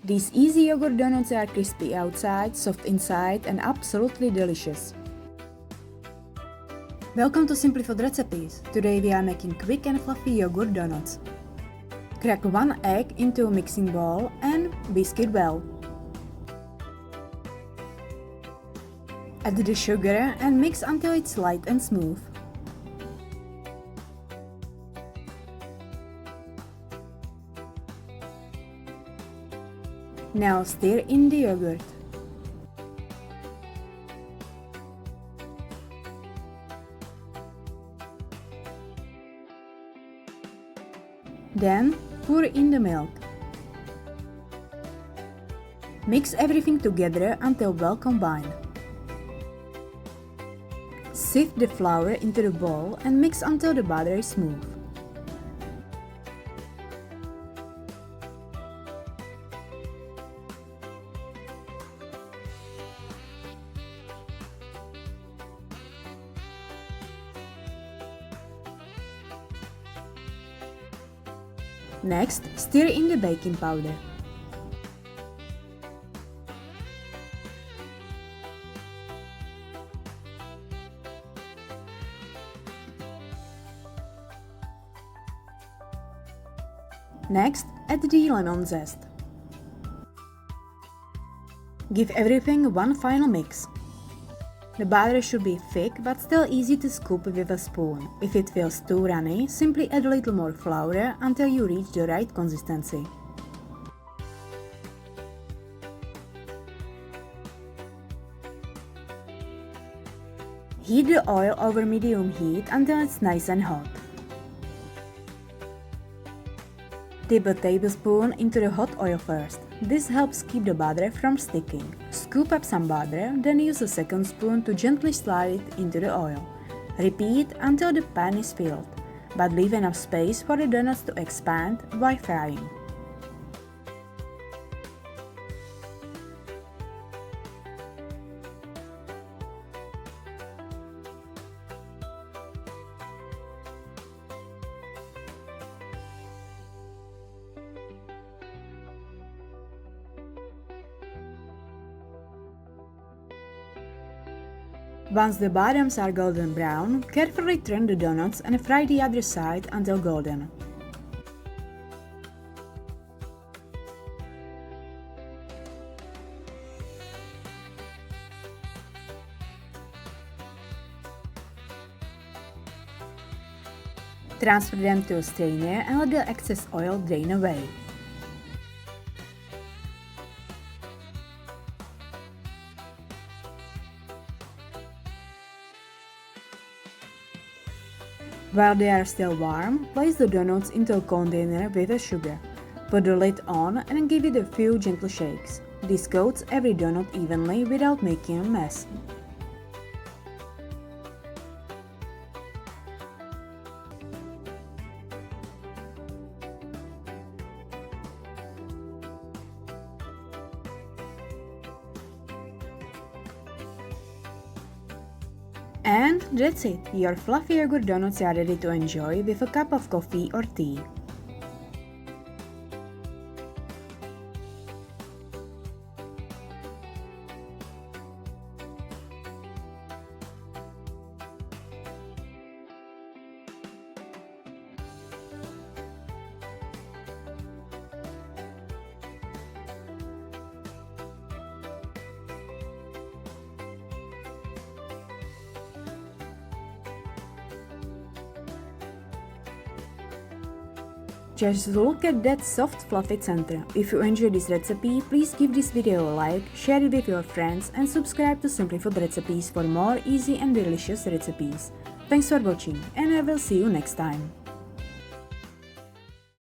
These easy yogurt donuts are crispy outside, soft inside and absolutely delicious. Welcome to Simply Food Recipes. Today we are making quick and fluffy yogurt donuts. Crack 1 egg into a mixing bowl and whisk it well. Add the sugar and mix until it's light and smooth. Now stir in the yogurt. Then pour in the milk. Mix everything together until well combined. Sift the flour into the bowl and mix until the batter is smooth. Next, stir in the baking powder. Next, add the lemon zest. Give everything one final mix. The batter should be thick but still easy to scoop with a spoon. If it feels too runny, simply add a little more flour until you reach the right consistency. Heat the oil over medium heat until it's nice and hot. Dip a tablespoon into the hot oil first. This helps keep the butter from sticking. Scoop up some butter, then use a second spoon to gently slide it into the oil. Repeat until the pan is filled, but leave enough space for the donuts to expand while frying. Once the bottoms are golden brown, carefully turn the donuts and fry the other side until golden. Transfer them to a strainer and let the excess oil drain away. While they are still warm, place the donuts into a container with the sugar. Put the lid on and give it a few gentle shakes. This coats every donut evenly without making a mess. And that's it! Your fluffy yogurt donuts are ready to enjoy with a cup of coffee or tea. Just look at that soft fluffy center. If you enjoyed this recipe, please give this video a like, share it with your friends and subscribe to Simply Food Recipes for more easy and delicious recipes. Thanks for watching and I will see you next time.